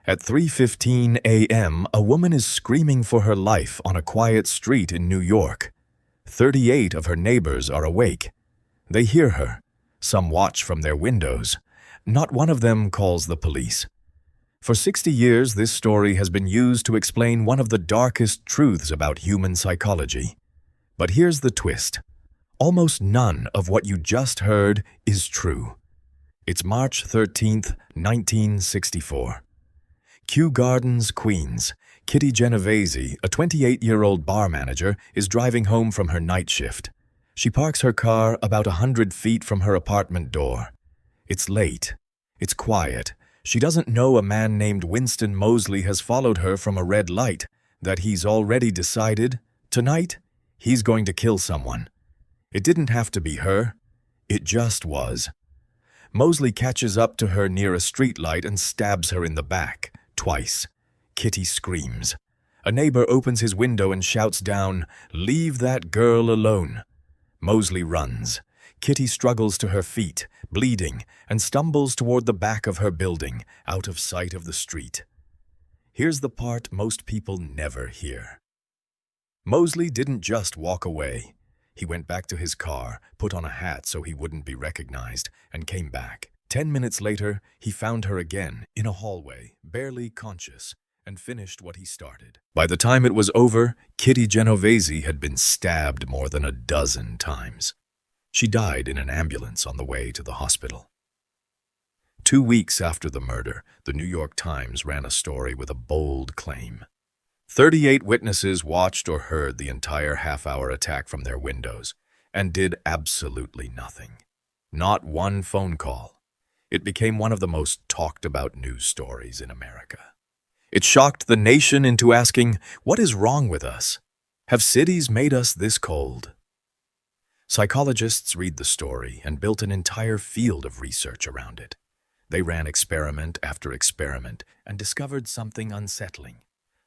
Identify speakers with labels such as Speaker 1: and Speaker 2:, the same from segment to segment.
Speaker 1: At 3:15 a.m., a woman is screaming for her life on a quiet street in New York. 38 of her neighbors are awake. They hear her. Some watch from their windows. Not one of them calls the police. For 60 years, this story has been used to explain one of the darkest truths about human psychology. But here's the twist. Almost none of what you just heard is true. It's March 13th, 1964. Kew Gardens, Queens. Kitty Genovese, a 28-year-old bar manager, is driving home from her night shift. She parks her car about 100 feet from her apartment door. It's late. It's quiet. She doesn't know a man named Winston Moseley has followed her from a red light, that he's already decided, tonight, he's going to kill someone. It didn't have to be her. It just was. Moseley catches up to her near a streetlight and stabs her in the back, twice. Kitty screams. A neighbor opens his window and shouts down, "Leave that girl alone." Moseley runs. Kitty struggles to her feet, bleeding, and stumbles toward the back of her building, out of sight of the street. Here's the part most people never hear. Moseley didn't just walk away. He went back to his car, put on a hat so he wouldn't be recognized, and came back. 10 minutes later, he found her again, in a hallway, barely conscious, and finished what he started. By the time it was over, Kitty Genovese had been stabbed more than a dozen times. She died in an ambulance on the way to the hospital. 2 weeks after the murder, the New York Times ran a story with a bold claim. 38 witnesses watched or heard the entire half-hour attack from their windows and did absolutely nothing. Not one phone call. It became one of the most talked-about news stories in America. It shocked the nation into asking, what is wrong with us? Have cities made us this cold? Psychologists read the story and built an entire field of research around it. They ran experiment after experiment and discovered something unsettling.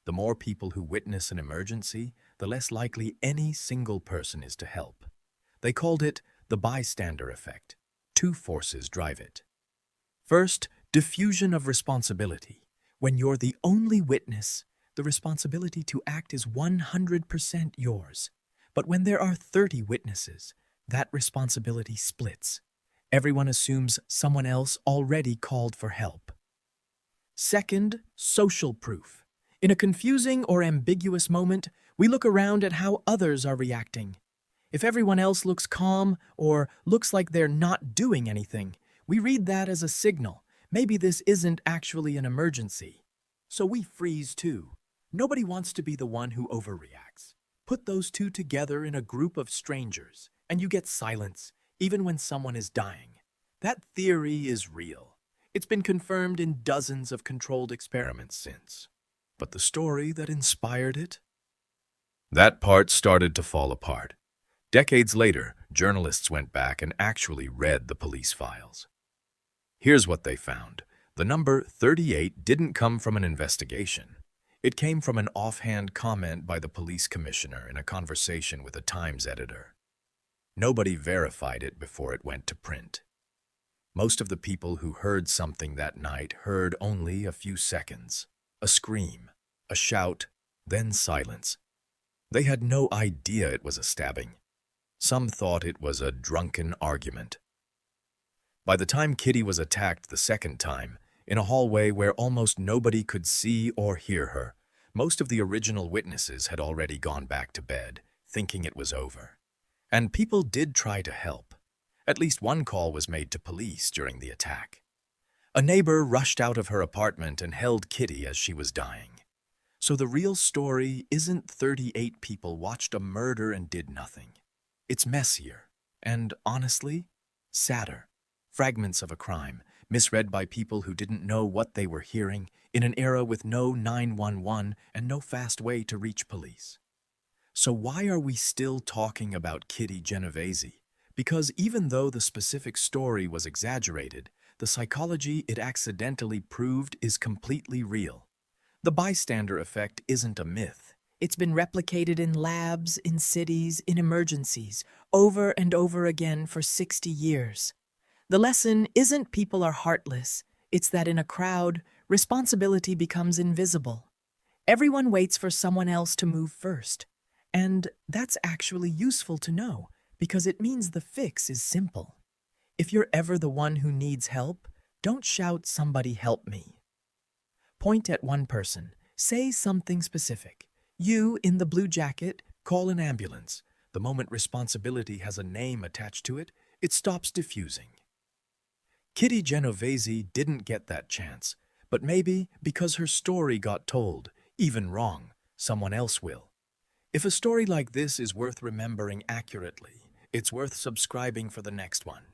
Speaker 1: The more people who witness an emergency, the less likely any single person is to help. They called it the Bystander Effect. 2 forces drive it. First, diffusion of responsibility. When you're the only witness, the responsibility to act is 100% yours. But when there are 30 witnesses, that responsibility splits. Everyone assumes someone else already called for help. Second, social proof. In a confusing or ambiguous moment, we look around at how others are reacting. If everyone else looks calm or looks like they're not doing anything, we read that as a signal. Maybe this isn't actually an emergency. So we freeze too. Nobody wants to be the one who overreacts. Put those two together in a group of strangers, and you get silence, even when someone is dying. That theory is real. It's been confirmed in dozens of controlled experiments since. But the story that inspired it? That part started to fall apart. Decades later, journalists went back and actually read the police files. Here's what they found. The number 38 didn't come from an investigation. It came from an offhand comment by the police commissioner in a conversation with a Times editor. Nobody verified it before it went to print. Most of the people who heard something that night heard only a few seconds. A scream, a shout, then silence. They had no idea it was a stabbing. Some thought it was a drunken argument. By the time Kitty was attacked the second time, in a hallway where almost nobody could see or hear her, most of the original witnesses had already gone back to bed, thinking it was over. And people did try to help. At least one call was made to police during the attack. A neighbor rushed out of her apartment and held Kitty as she was dying. So the real story isn't 38 people watched a murder and did nothing. It's messier and, honestly, sadder. Fragments of a crime, misread by people who didn't know what they were hearing, in an era with no 911 and no fast way to reach police. So why are we still talking about Kitty Genovese? Because even though the specific story was exaggerated, the psychology it accidentally proved is completely real. The bystander effect isn't a myth.
Speaker 2: It's been replicated in labs, in cities, in emergencies, over and over again for 60 years. The lesson isn't people are heartless. It's that in a crowd, responsibility becomes invisible. Everyone waits for someone else to move first. And that's actually useful to know because it means the fix is simple. If you're ever the one who needs help, don't shout, "Somebody help me." Point at one person. Say something specific. You, in the blue jacket, call an ambulance. The moment responsibility has a name attached to it, it stops diffusing. Kitty Genovese didn't get that chance, but maybe because her story got told, even wrong, someone else will. If a story like this is worth remembering accurately, it's worth subscribing for the next one.